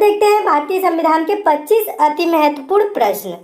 देखते हैं भारतीय संविधान के 25 अति महत्वपूर्ण प्रश्न।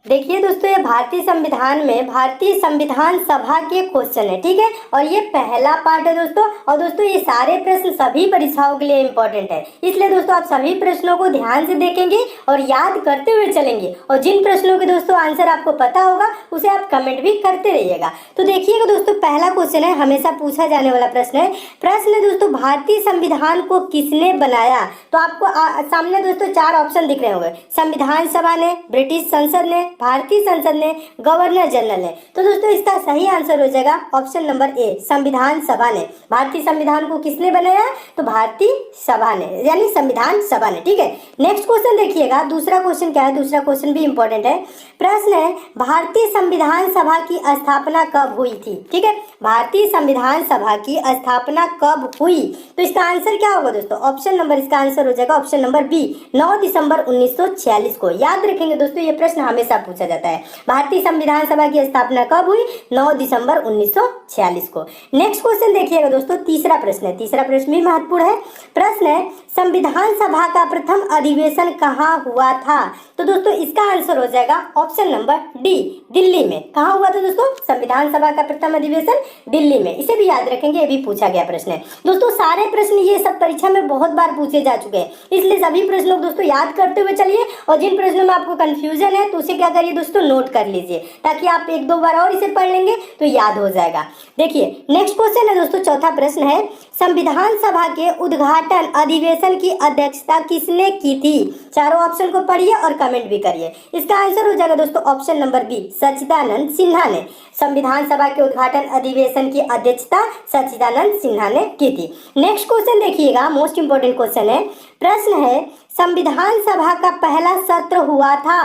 देखिए दोस्तों, ये भारतीय संविधान में भारतीय संविधान सभा के क्वेश्चन है, ठीक है। और ये पहला पार्ट है दोस्तों। और दोस्तों ये सारे प्रश्न सभी परीक्षाओं के लिए इंपॉर्टेंट है, इसलिए दोस्तों आप सभी प्रश्नों को ध्यान से देखेंगे और याद करते हुए चलेंगे। और जिन प्रश्नों के दोस्तों आंसर आपको पता होगा उसे आप कमेंट भी करते रहिएगा। तो देखिएगा दोस्तों, पहला क्वेश्चन है, हमेशा पूछा जाने वाला प्रश्न है। प्रश्न है दोस्तों, भारतीय संविधान को किसने बनाया? तो आपको सामने दोस्तों 4 ऑप्शन दिख रहे होंगे। संविधान सभा ने, ब्रिटिश संसद ने, भारतीय संसद ने, गवर्नर जनरल ने। तो दोस्तों इसका सही आंसर हो जाएगा ऑप्शन नंबर ए, संविधान सभा ने। भारतीय संविधान को किसने बनाया? तो भारतीय सभा ने, यानी संविधान सभा ने, ठीक है। नेक्स्ट क्वेश्चन देखिएगा, दूसरा क्वेश्चन क्या है, दूसरा क्वेश्चन भी इंपॉर्टेंट है। प्रश्न है, भारतीय संविधान सभा की स्थापना कब हुई थी? ठीक है, भारतीय संविधान सभा की स्थापना कब हुई? तो इसका आंसर क्या होगा दोस्तों? ऑप्शन नंबर, इसका आंसर हो जाएगा ऑप्शन नंबर बी, 9 दिसंबर 1946 को। याद रखेंगे दोस्तों, ये प्रश्न हमेशा पूछा जाता है। भारतीय संविधान सभा की स्थापना कब हुई? 9 दिसंबर 1946 को। नेक्स्ट क्वेश्चन देखिएगा दोस्तों, तीसरा प्रश्न है, तीसरा प्रश्न भी महत्वपूर्ण है। प्रश्न है, संविधान सभा का प्रथम अधिवेशन कहाँ हुआ था? तो दोस्तों इसका आंसर हो जाएगा ऑप्शन नंबर डी, दिल्ली में। कहाँ हुआ था दोस्तों? संविधान सभा का प्रथम अधिवेशन दिल्ली में। इसे भी याद रखेंगे, ये भी पूछा गया प्रश्न है दोस्तों। सारे प्रश्न ये सब परीक्षा में बहुत बार पूछे जा चुके हैं, इसलिए सभी प्रश्नों को दोस्तों याद करते हुए चलिए। और जिन प्रश्नों में आपको कंफ्यूजन है तो उसे क्या करिए दोस्तों, नोट कर लीजिए, ताकि आप 1-2 बार और इसे पढ़ लेंगे तो याद हो जाएगा। देखिए नेक्स्ट क्वेश्चन है दोस्तों, चौथा प्रश्न है, संविधान सभा के उद्घाटन अधिवेशन की अध्यक्षता किसने की थी? चारों ऑप्शन को पढ़िए और कमेंट भी करिए। इसका आंसर हो जाएगा दोस्तों ऑप्शन नंबर बी, सच्चिदानंद सिन्हा ने। संविधान सभा के उद्घाटन अधिवेशन की अध्यक्षता सच्चिदानंद सिन्हा ने की थी। नेक्स्ट क्वेश्चन देखिएगा, मोस्ट इंपोर्टेंट क्वेश्चन है। प्रश्न है, संविधान सभा का पहला सत्र हुआ था,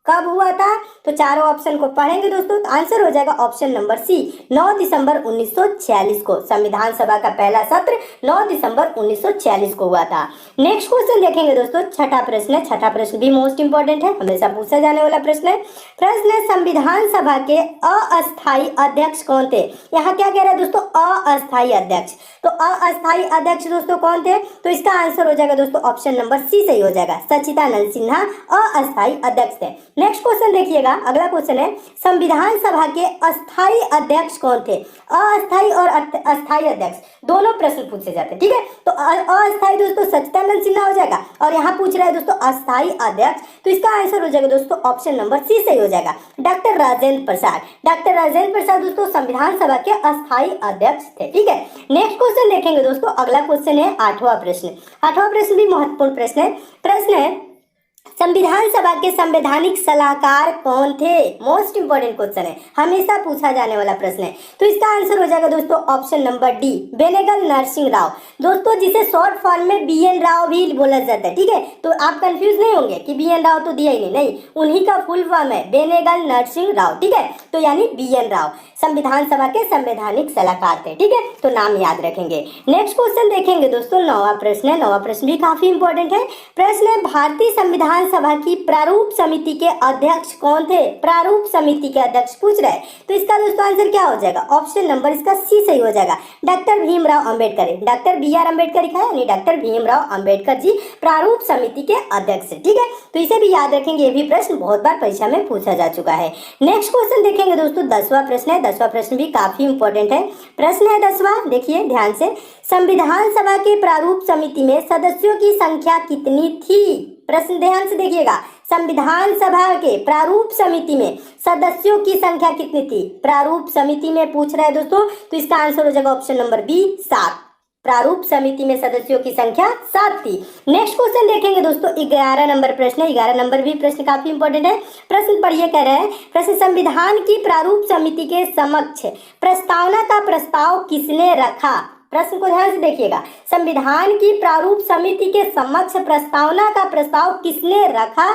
कब हुआ था? तो चारों ऑप्शन को पढ़ेंगे दोस्तों, तो आंसर हो जाएगा ऑप्शन नंबर सी, 9 दिसंबर 1946 को। संविधान सभा का पहला सत्र 9 दिसंबर 1946 को हुआ था। नेक्स्ट क्वेश्चन देखेंगे दोस्तों, छठा प्रश्न है। छठा प्रश्न भी मोस्ट इंपोर्टेंट है, हमेशा पूछा जाने वाला प्रश्न है। प्रश्न है, संविधान सभा के अस्थायी अध्यक्ष कौन थे? यहाँ क्या कह रहा है दोस्तों, अस्थायी अध्यक्ष। तो अस्थायी अध्यक्ष दोस्तों कौन थे? तो इसका आंसर हो जाएगा दोस्तों ऑप्शन नंबर सी सही हो जाएगा, सच्चिदानंद सिन्हा अस्थायी अध्यक्ष थे। नेक्स्ट क्वेश्चन देखिएगा, अगला क्वेश्चन है, संविधान सभा के अस्थायी अध्यक्ष कौन थे? अस्थायी और अस्थायी अध्यक्ष दोनों प्रश्न पूछे जाते हैं, ठीक है। तो अस्थायी दोस्तों सच्चिदानंद सिन्हा हो जाएगा, और यहाँ पूछ रहा है दोस्तों अस्थायी अध्यक्ष, तो इसका आंसर हो जाएगा दोस्तों ऑप्शन नंबर सी सही हो जाएगा, डॉक्टर राजेंद्र प्रसाद। डॉक्टर राजेंद्र प्रसाद दोस्तों संविधान सभा के अस्थायी अध्यक्ष थे, ठीक है। नेक्स्ट क्वेश्चन देखेंगे दोस्तों, अगला क्वेश्चन है 8वां प्रश्न। 8वां प्रश्न भी महत्वपूर्ण प्रश्न है। प्रश्न है, संविधान सभा के संवैधानिक सलाहकार कौन थे? मोस्ट इंपोर्टेंट क्वेश्चन है, हमेशा पूछा जाने वाला प्रश्न है। तो इसका आंसर हो जाएगा दोस्तों option number D, Benegal Narsing Rau दोस्तों, जिसे शॉर्ट फॉर्म में BN राव भी बोला जाता है, ठीक है। तो आप कंफ्यूज नहीं होंगे कि BN राव तो दिया ही नहीं, उन्हीं का फुल फॉर्म है बेनेगल नरसिंह राव, ठीक है। तो यानी BN राव संविधान सभा के संवैधानिक सलाहकार थे, ठीक है। तो नाम याद रखेंगे। नेक्स्ट क्वेश्चन देखेंगे दोस्तों, 9वां प्रश्न है। 9वां प्रश्न भी काफी इंपॉर्टेंट है। प्रश्न है, भारतीय संविधान सभा की प्रारूप समिति के अध्यक्ष कौन थे? प्रारूप समिति के अध्यक्ष पूछ रहे हैं, तो इसका दोस्तों आंसर क्या हो जाएगा? ऑप्शन नंबर इसका सी सही हो जाएगा, doctor Bhimrao Ambedkar. Doctor BR Ambedkar लिखा है, यानी डॉक्टर भीमराव अंबेडकर जी प्रारूप समिति के अध्यक्ष, ठीक है। तो इसे भी याद रखेंगे, ये भी प्रश्न बहुत बार परीक्षा में पूछा जा चुका है। नेक्स्ट क्वेश्चन देखेंगे दोस्तों, 10वां प्रश्न है। 10वां प्रश्न भी काफी इंपॉर्टेंट है। प्रश्न है 10वां, देखिए ध्यान से, संविधान सभा के प्रारूप समिति में सदस्यों की संख्या कितनी थी? प्रश्न ध्यान से देखिएगा, संविधान सभा के प्रारूप समिति में सदस्यों की संख्या कितनी थी? प्रारूप समिति में पूछ रहा है दोस्तों, तो इसका आंसर हो जाएगा ऑप्शन नंबर बी, 7। प्रारूप समिति में सदस्यों की संख्या 7 थी। नेक्स्ट क्वेश्चन देखेंगे दोस्तों, 11 नंबर प्रश्न है। 11 नंबर भी प्रश्न काफी इंपॉर्टेंट है। प्रश्न पढ़िए, कह रहे हैं, प्रश्न, संविधान की प्रारूप समिति के समक्ष प्रस्तावना का प्रस्ताव किसने रखा? प्रश्न को ध्यान से देखिएगा, संविधान की प्रारूप समिति के समक्ष प्रस्तावना का प्रस्ताव किसने रखा?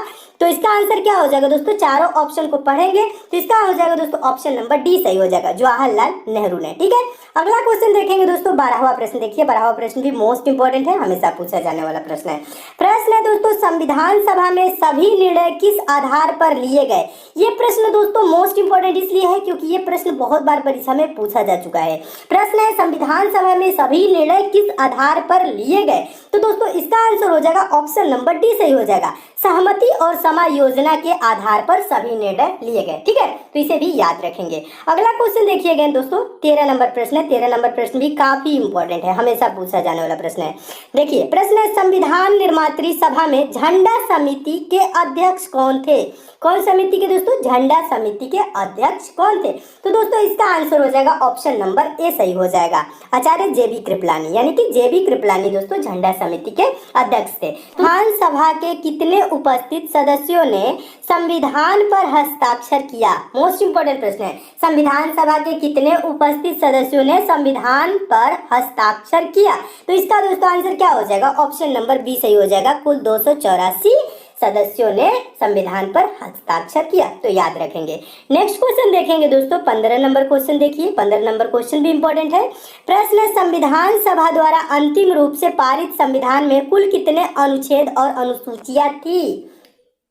तो इसका आंसर क्या हो जाएगा दोस्तों, चारों ऑप्शन को पढ़ेंगे तो इसका हो जाएगा दोस्तों ऑप्शन नंबर डी सही हो जाएगा, जवाहरलाल नेहरू ने। ठीक है, अगला क्वेश्चन देखेंगे दोस्तों 12वां प्रश्न। देखिए 12वां प्रश्न भी मोस्ट इंपोर्टेंट है, हमेशा पूछा जाने वाला प्रश्न है। प्रश्न है दोस्तों, संविधान सभा में सभी निर्णय किस आधार पर लिए गए। ये प्रश्न दोस्तों मोस्ट इंपोर्टेंट इसलिए है क्योंकि ये प्रश्न बहुत बार परीक्षा में पूछा जा चुका है। प्रश्न है संविधान सभा में सभी निर्णय किस आधार पर लिए गए, तो दोस्तों इसका आंसर हो जाएगा ऑप्शन नंबर डी सही हो जाएगा, सहमति और समायोजना के आधार पर सभी निर्णय लिए गए। ठीक है, तो इसे भी याद रखेंगे। अगला क्वेश्चन देखिएगा दोस्तों 13 नंबर प्रश्न है। 13 नंबर प्रश्न भी काफी इंपॉर्टेंट है, हमेशा पूछा जाने वाला प्रश्न है। देखिए प्रश्न है, संविधान निर्मात्री सभा में झंडा समिति के अध्यक्ष कौन थे। कौन समिति के दोस्तों, झंडा समिति के अध्यक्ष कौन थे, तो दोस्तों इसका आंसर हो जाएगा ऑप्शन नंबर ए सही हो जाएगा, आचार्य जेबी कृपलानी, यानी कि जेबी कृपलानी दोस्तों झंडा समिति के अध्यक्ष थे। विधान सभा के कितने उपस्थित सदस्यों ने संविधान पर हस्ताक्षर किया। मोस्ट इंपोर्टेंट प्रश्न है, संविधान सभा के कितने उपस्थित सदस्यों ने संविधान पर हस्ताक्षर किया, तो इसका दोस्तों आंसर क्या हो जाएगा, ऑप्शन नंबर बी सही हो जाएगा, कुल 284 सदस्यों ने संविधान पर हस्ताक्षर किया, तो याद रखेंगे। नेक्स्ट क्वेश्चन देखेंगे दोस्तों 15 नंबर क्वेश्चन। देखिए 15 नंबर क्वेश्चन भी इंपॉर्टेंट है। प्रश्न, संविधान सभा द्वारा अंतिम रूप से पारित संविधान में कुल कितने अनुच्छेद और अनुसूचियां थी।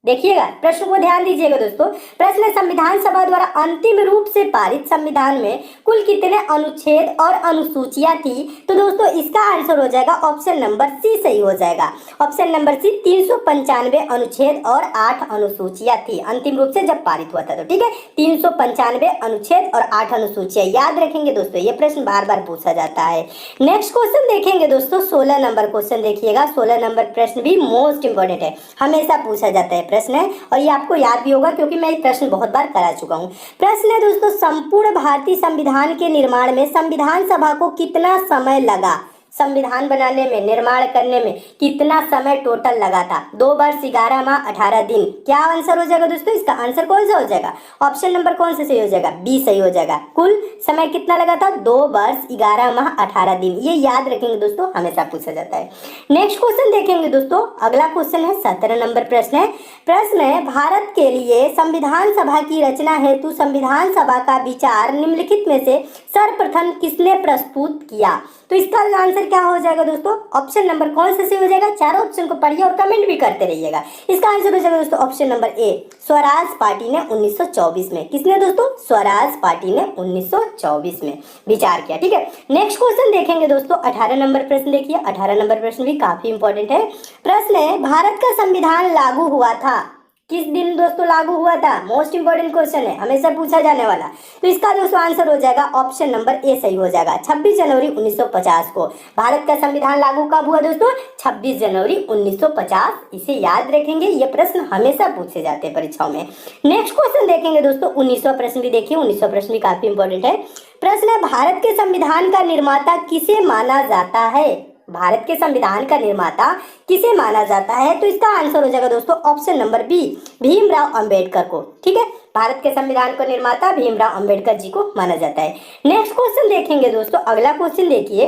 देखिएगा प्रश्न को ध्यान दीजिएगा दोस्तों। प्रश्न, संविधान सभा द्वारा अंतिम रूप से पारित संविधान में कुल कितने अनुच्छेद और अनुसूचियां थी, तो दोस्तों इसका आंसर हो जाएगा ऑप्शन नंबर सी सही हो जाएगा, ऑप्शन नंबर सी 395 अनुच्छेद और 8 अनुसूचियां थी अंतिम रूप से जब पारित हुआ था। तो ठीक है, 395 अनुच्छेद और 8 अनुसूचियां याद रखेंगे दोस्तों, ये प्रश्न बार बार पूछा जाता है। नेक्स्ट क्वेश्चन देखेंगे दोस्तों 16 नंबर क्वेश्चन। देखिएगा 16 नंबर प्रश्न भी मोस्ट इंपोर्टेंट है, हमेशा पूछा जाता है प्रश्न है, और ये आपको याद भी होगा क्योंकि मैं ये प्रश्न बहुत बार करा चुका हूँ। प्रश्न है दोस्तों, संपूर्ण भारतीय संविधान के निर्माण में संविधान सभा को कितना समय लगा। संविधान बनाने में, निर्माण करने में कितना समय टोटल लगा था। 2 वर्ष 11 माह 18 दिन। क्या आंसर हो जाएगा दोस्तों, इसका आंसर कौन सा हो जाएगा, ऑप्शन नंबर कौन सा सही हो जाएगा, बी सही हो जाएगा। कुल समय कितना लगा था, 2 वर्ष 11 माह 18 दिन। ये याद रखेंगे दोस्तों, हमेशा पूछा जाता है। नेक्स्ट क्वेश्चन देखेंगे दोस्तों, अगला क्वेश्चन है 17 नंबर प्रश्न है। प्रश्न है, भारत के लिए संविधान सभा की रचना हेतु संविधान सभा का विचार निम्नलिखित में से सर्वप्रथम किसने प्रस्तुत किया, तो इसका आंसर क्या हो जाएगा दोस्तों, ऑप्शन नंबर कौन सा सही हो जाएगा, चारों ऑप्शन को पढ़िए और कमेंट भी करते रहिएगा। इसका आंसर हो जाएगा दोस्तों option number A, Swaraj party ने 1924 में। किसने दोस्तों, स्वराज पार्टी ने 1924 में विचार किया। ठीक है, नेक्स्ट क्वेश्चन देखेंगे दोस्तों 18 नंबर प्रश्न। देखिए 18 नंबर प्रश्न भी काफी इंपॉर्टेंट है। प्रश्न है, भारत का संविधान लागू हुआ था किस दिन दोस्तों, लागू हुआ था, मोस्ट इंपोर्टेंट क्वेश्चन है, हमेशा पूछा जाने वाला। तो इसका दोस्तों आंसर हो जाएगा ऑप्शन नंबर ए सही हो जाएगा, 26 जनवरी 1950 को। भारत का संविधान लागू कब हुआ दोस्तों, 26 जनवरी 1950। इसे याद रखेंगे, ये प्रश्न हमेशा पूछे जाते हैं परीक्षाओं में। नेक्स्ट क्वेश्चन देखेंगे दोस्तों 19वां प्रश्न भी। देखिए 19वां प्रश्न भी काफी इंपॉर्टेंट है। प्रश्न है, भारत के संविधान का निर्माता किसे माना जाता है। भारत के संविधान का निर्माता किसे माना जाता है, तो इसका आंसर हो जाएगा दोस्तों option number B, Bhimrao Ambedkar को। ठीक है, भारत के संविधान को निर्माता भीमराव अंबेडकर जी को माना जाता है। नेक्स्ट क्वेश्चन देखेंगे दोस्तों, अगला क्वेश्चन देखिए,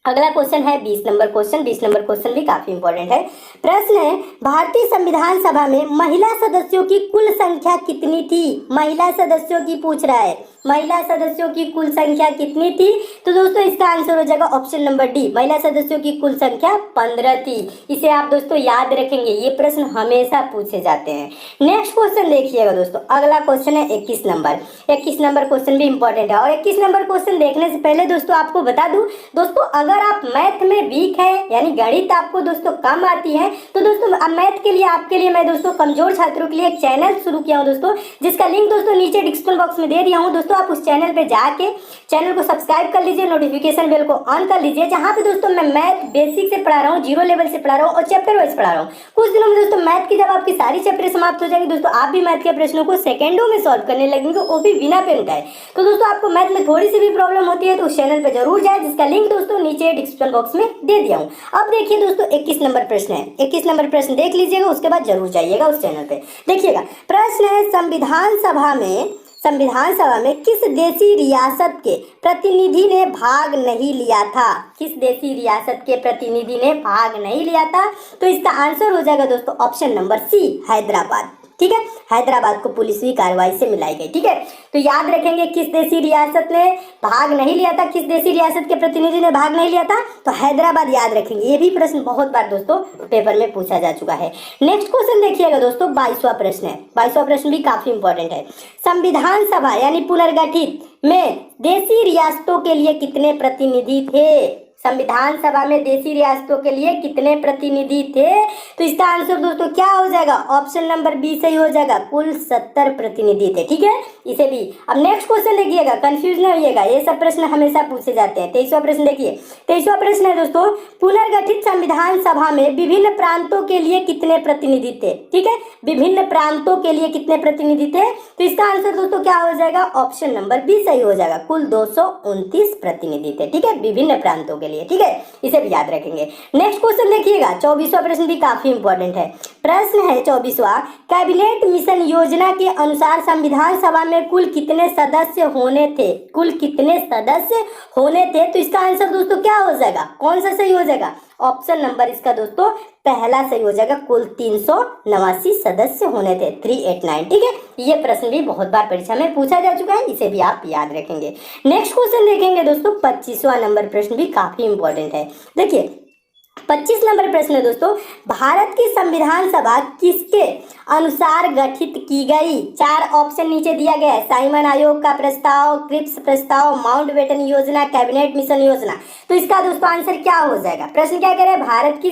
अगला क्वेश्चन है 20 नंबर क्वेश्चन। 20 नंबर क्वेश्चन भी काफी इंपॉर्टेंट है। प्रश्न है, भारतीय संविधान सभा में महिला सदस्यों की कुल संख्या कितनी थी। महिला सदस्यों की पूछ रहा है, महिला सदस्यों की कुल संख्या कितनी थी, तो दोस्तों इसका आंसर हो जाएगा ऑप्शन नंबर डी, महिला सदस्यों की कुल संख्या 15 थी। इसे आप दोस्तों याद रखेंगे, ये प्रश्न हमेशा पूछे जाते हैं। नेक्स्ट क्वेश्चन देखिएगा दोस्तों, अगला क्वेश्चन है 21 नंबर। 21 नंबर क्वेश्चन भी इंपॉर्टेंट है, और 21 नंबर क्वेश्चन देखने से पहले दोस्तों आपको बता दूं दोस्तों, अगर आप मैथ में वीक है, यानी गणित आपको दोस्तों कम आती है, तो दोस्तों मैथ के लिए आपके लिए मैं दोस्तों कमजोर छात्रों के लिए एक चैनल शुरू किया हूँ दोस्तों, जिसका लिंक दोस्तों नीचे डिस्क्रिप्शन बॉक्स में दे दिया हूँ। दोस्तों आप उस चैनल पे जाके चैनल को सब्सक्राइब कर लीजिए, नोटिफिकेशन बेल को ऑन कर लीजिए, जहाँ पे दोस्तों मैं मैथ बेसिक से पढ़ा रहा हूँ, 0 लेवल से पढ़ा रहा हूँ और चैप्टर वाइज पढ़ा रहा हूँ। कुछ दिनों में दोस्तों मैथ की जब आपकी सारी चैप्टर समाप्त हो जाएंगे दोस्तों, आप भी मैथ के प्रश्नों को सेकंडों में सॉल्व करने लगेंगे, वो भी बिना पेन उठाए। तो दोस्तों आपको मैथ में थोड़ी सी भी प्रॉब्लम होती है तो उस चैनल पे जरूर जाए, जिसका लिंक दोस्तों नीचे डिस्क्रिप्शन बॉक्स में दे दिया हूँ। अब देखिए दोस्तों 21 नंबर प्रश्न है, 21 नंबर प्रश्न देख लीजिएगा, उसके बाद जरूर जाइएगा उस चैनल पे। देखिएगा प्रश्न है, संविधान सभा में संविधान सभा में किस देशी रियासत के प्रतिनिधि ने भाग नहीं लिया था? किस देशी रियासत के प्रतिनिधि ने भाग नहीं लिया था? तो इसका आंसर हो जाएगा दोस्तों ऑप्शन नंबर सी, हैदराबाद। ठीक है, हैदराबाद को पुलिस की कार्रवाई से मिलाई गई। ठीक है, तो याद रखेंगे किस देशी रियासत ने भाग नहीं लिया था, किस देशी रियासत के प्रतिनिधि ने भाग नहीं लिया था, तो हैदराबाद याद रखेंगे। ये भी प्रश्न बहुत बार दोस्तों पेपर में पूछा जा चुका है। नेक्स्ट क्वेश्चन देखिएगा दोस्तों, 22वां प्रश्न है। 22वां प्रश्न भी काफी इंपॉर्टेंट है। संविधान सभा यानी पुनर्गठित में देशी रियासतों के लिए कितने प्रतिनिधि थे? संविधान सभा में देशी रियासतों के लिए कितने प्रतिनिधि थे? तो इसका आंसर दोस्तों क्या हो जाएगा? ऑप्शन नंबर बी सही हो जाएगा, कुल 70 प्रतिनिधि थे। ठीक है, इसे भी। अब नेक्स्ट क्वेश्चन देखिएगा, कंफ्यूज न होइएगा, ये सब प्रश्न हमेशा पूछे जाते हैं। 23वां प्रश्न देखिए, 23वां प्रश्न है दोस्तों, पुनर्गठित संविधान सभा में विभिन्न प्रांतों के लिए कितने प्रतिनिधि थे? ठीक है, विभिन्न प्रांतों के लिए कितने प्रतिनिधि थे? तो इसका आंसर दोस्तों क्या हो जाएगा? ऑप्शन नंबर बी सही हो जाएगा, कुल 229 प्रतिनिधि थे। ठीक है, विभिन्न प्रांतों के लिए। ठीक है, इसे भी याद रखेंगे। नेक्स्ट क्वेश्चन देखिएगा, 24वां प्रश्न भी काफी इंपॉर्टेंट है। प्रश्न है 24वां, कैबिनेट मिशन योजना के अनुसार संविधान सभा में कुल कितने सदस्य होने थे? कुल कितने सदस्य होने थे? तो इसका आंसर दोस्तों क्या हो जाएगा? कौन सा सही हो जाएगा? ऑप्शन नंबर इसका दोस्तों पहला सही हो जाएगा, कुल 389 सदस्य होने थे, 389। ठीक है, ये प्रश्न भी बहुत बार परीक्षा में पूछा जा चुका है, इसे भी आप याद रखेंगे। नेक्स्ट क्वेश्चन देखेंगे दोस्तों, 25वां नंबर प्रश्न भी काफी इंपॉर्टेंट है। देखिए 25 नंबर प्रश्न है दोस्तों, भारत की संविधान सभा किसके अनुसार गठित की गई? 4 ऑप्शन नीचे दिया गया है, साइमन आयोग का प्रस्ताव, क्रिप्स प्रस्ताव, माउंटबेटन योजना, कैबिनेट मिशन योजना। तो इसका दोस्तों आंसर क्या हो जाएगा? प्रश्न क्या कह रहे हैं? भारत की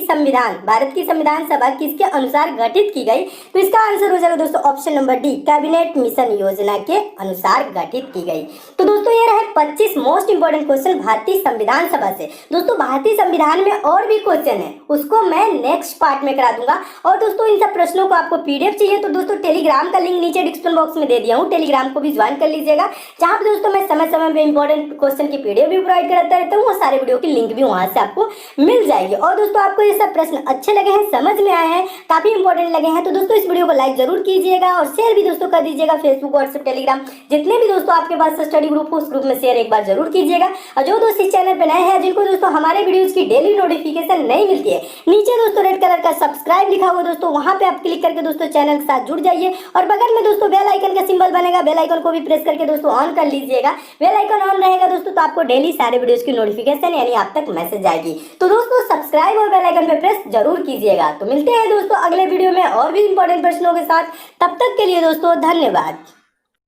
संविधान सभा किसके अनुसार गठित की गई? तो इसका आंसर हो जाएगा दोस्तों option number D, cabinet mission योजना के अनुसार गठित की गई। तो दोस्तों ये रहे 25 मोस्ट इंपोर्टेंट क्वेश्चन भारतीय संविधान सभा से। दोस्तों भारतीय संविधान में और भी क्वेश्चन है, उसको मैं नेक्स्ट पार्ट में करा दूंगा। और दोस्तों इन सब प्रश्नों को आपको पीडीएफ चाहिए तो दोस्तों टेलीग्राम का लिंक नीचे डिस्क्रिप्शन बॉक्स में दे दिया हूँ, टेलीग्राम को भी ज्वाइन कर लीजिएगा, जहाँ पे दोस्तों मैं समय समय पे इंपॉर्टेंट क्वेश्चन की पीडीएफ भी प्रोवाइड करता रहता हूँ और सारे वीडियो की लिंक भी वहां से आपको मिल जाएगी। और दोस्तों आपको ये सब प्रश्न अच्छे लगे हैं, समझ में आए हैं, काफी इंपॉर्टेंट लगे हैं, तो दोस्तों इस वीडियो को लाइक जरूर कीजिएगा और शेयर भी दोस्तों कर दीजिएगा। फेसबुक, व्हाट्सएप, टेलीग्राम जितने भी दोस्तों आपके पास स्टडी ग्रुप हो उस ग्रुप में शेयर एक बार जरूर कीजिएगा। और जो दोस्त इस चैनल पे नए हैं, जिनको दोस्तों हमारे वीडियोज की डेली नोटिफिकेशन नहीं मिलती है, नीचे दोस्तों रेड कलर का सब्सक्राइब लिखा हुआ दोस्तों, वहां पे आप क्लिक करके दोस्तों चैनल के साथ जुड़ जाइए। और बगल में दोस्तों बेल आइकन का सिंबल बनेगा, बेल आइकन को भी प्रेस करके दोस्तों ऑन कर लीजिएगा। बेल आइकन ऑन रहेगा दोस्तों तो आपको डेली सारे वीडियोस की नोटिफिकेशन यानी आप तक मैसेज आएगी। तो दोस्तों सब्सक्राइब और बेल आइकन पे प्रेस जरूर कीजिएगा। तो मिलते हैं दोस्तों अगले वीडियो में और भी इंपॉर्टेंट प्रश्नों के साथ, तब तक के लिए दोस्तों धन्यवाद।